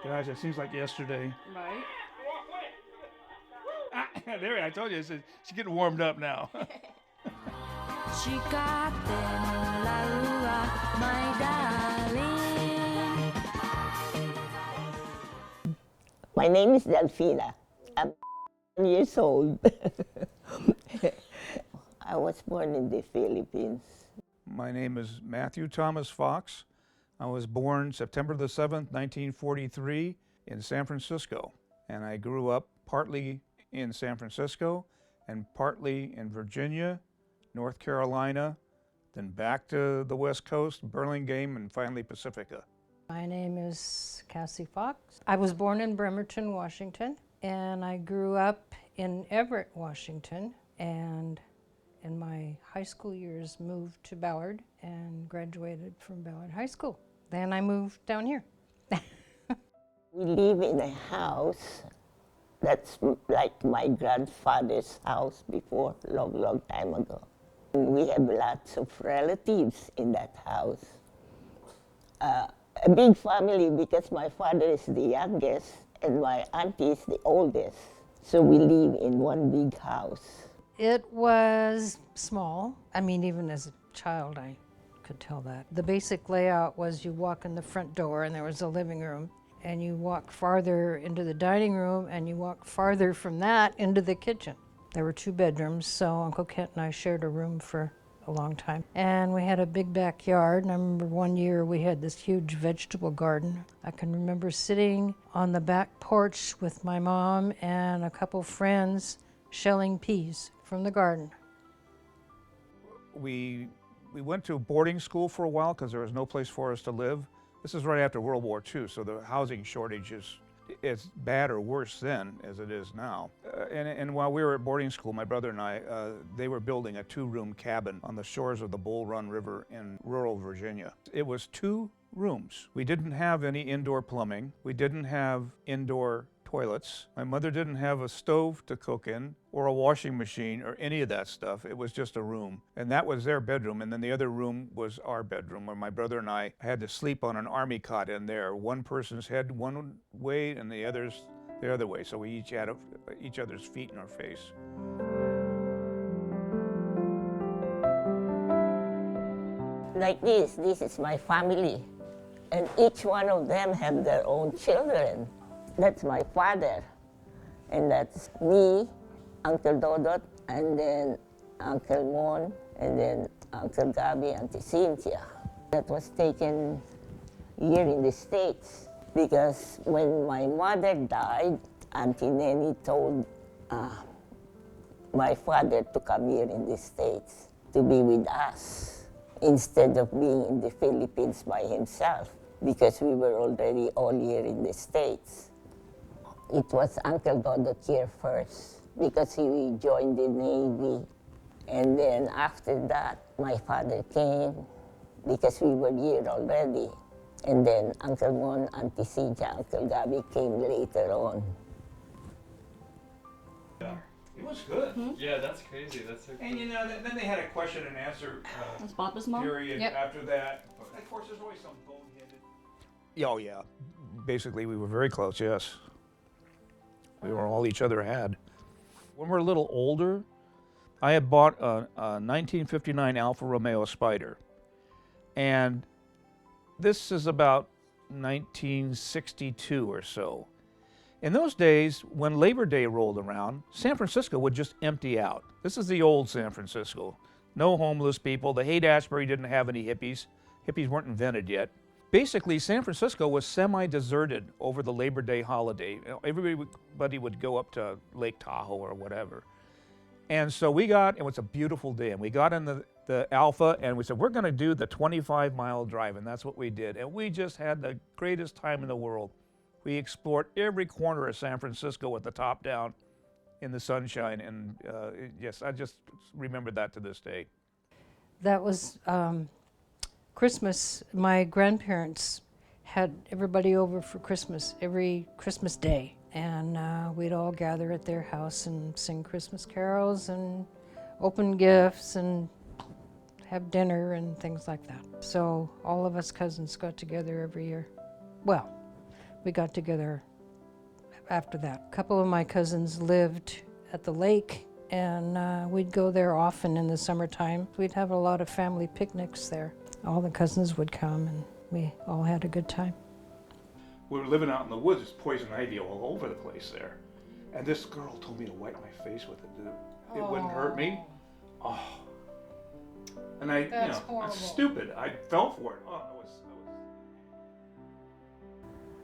Gosh, it seems like yesterday. Right? There, I told you, she's getting warmed up now. My name is Delfina. I'm years old. I was born in the Philippines. My name is Matthew Thomas Fox. I was born September the 7th, 1943 in San Francisco. And I grew up partly in San Francisco and partly in Virginia, North Carolina, then back to the West Coast, Burlingame, and finally Pacifica. My name is Cassie Fox. I was born in Bremerton, Washington, and I grew up in Everett, Washington, and in my high school years moved to Ballard and graduated from Ballard High School. Then I moved down here. We live in a house that's like my grandfather's house before, long time ago. We have lots of relatives in that house. A big family because my father is the youngest and my auntie is the oldest. So we live in one big house. It was small. I mean, even as a child, I could tell that. The basic layout was you walk in the front door and there was a living room, and you walk farther into the dining room, and you walk farther from that into the kitchen. There were 2 bedrooms, so Uncle Kent and I shared a room for a long time. And we had a big backyard, and I remember one year we had this huge vegetable garden. I can remember sitting on the back porch with my mom and a couple friends shelling peas from the garden. We went to boarding school for a while because there was no place for us to live. This is right after World War II, so the housing shortage is bad or worse then as it is now. And while we were at boarding school, my brother and I, they were building a 2-room cabin on the shores of the Bull Run River in rural Virginia. It was 2 rooms. We didn't have any indoor plumbing. We didn't have indoor toilets. My mother didn't have a stove to cook in or a washing machine or any of that stuff. It was just a room. And that was their bedroom. And then the other room was our bedroom where my brother and I had to sleep on an army cot in there. One person's head one way and the other's the other way. So we each had each other's feet in our face. Like this is my family. And each one of them have their own children. That's my father, and that's me, Uncle Dodot, and then Uncle Mon, and then Uncle Gabi, Auntie Cynthia. That was taken here in the States because when my mother died, Auntie Nenny told my father to come here in the States to be with us instead of being in the Philippines by himself because we were already all here in the States. It was Uncle Dodot here first because he joined the Navy. And then after that, my father came because we were here already. And then Uncle Mon, Auntie Cynthia, Uncle Gabi came later on. Yeah, it was good. Mm-hmm. Yeah, that's crazy. That's so cool. And you know, then they had a question and answer That's Papa's mom? period Yep. after that. Of course, there's always some boneheaded. Oh yeah, basically we were very close. Yes, we were all each other had. When we were a little older, I had bought a 1959 Alfa Romeo Spider, and this is about 1962 or so. In those days, when Labor Day rolled around, San Francisco would just empty out. This is the old San Francisco. No homeless people. The Haight-Ashbury didn't have any hippies. Hippies weren't invented yet. Basically, San Francisco was semi-deserted over the Labor Day holiday. Everybody would go up to Lake Tahoe or whatever. And so it was a beautiful day, and we got in the Alpha, and we said, we're gonna do the 25-mile drive, and that's what we did. And we just had the greatest time in the world. We explored every corner of San Francisco with the top down in the sunshine, and yes, I just remember that to this day. That was Christmas. My grandparents had everybody over for Christmas, every Christmas day. And we'd all gather at their house and sing Christmas carols and open gifts and have dinner and things like that. So all of us cousins got together every year. Well, we got together after that. A couple of my cousins lived at the lake, and we'd go there often in the summertime. We'd have a lot of family picnics there. All the cousins would come, and we all had a good time. We were living out in the woods, there's poison ivy all over the place there. And this girl told me to wipe my face with it. It wouldn't hurt me. Oh. And I, That's I'm horrible. stupid. I fell for it. Oh,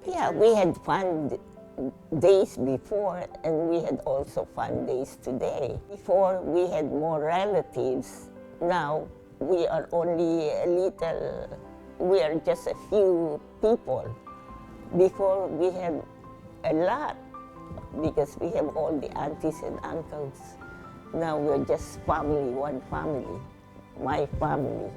Yeah, we had fun days before, and we had also fun days today. Before, we had more relatives. Now, we are only a little, we are just a few people. Before, we had a lot, because we have all the aunties and uncles. Now we're just family, one family, my family.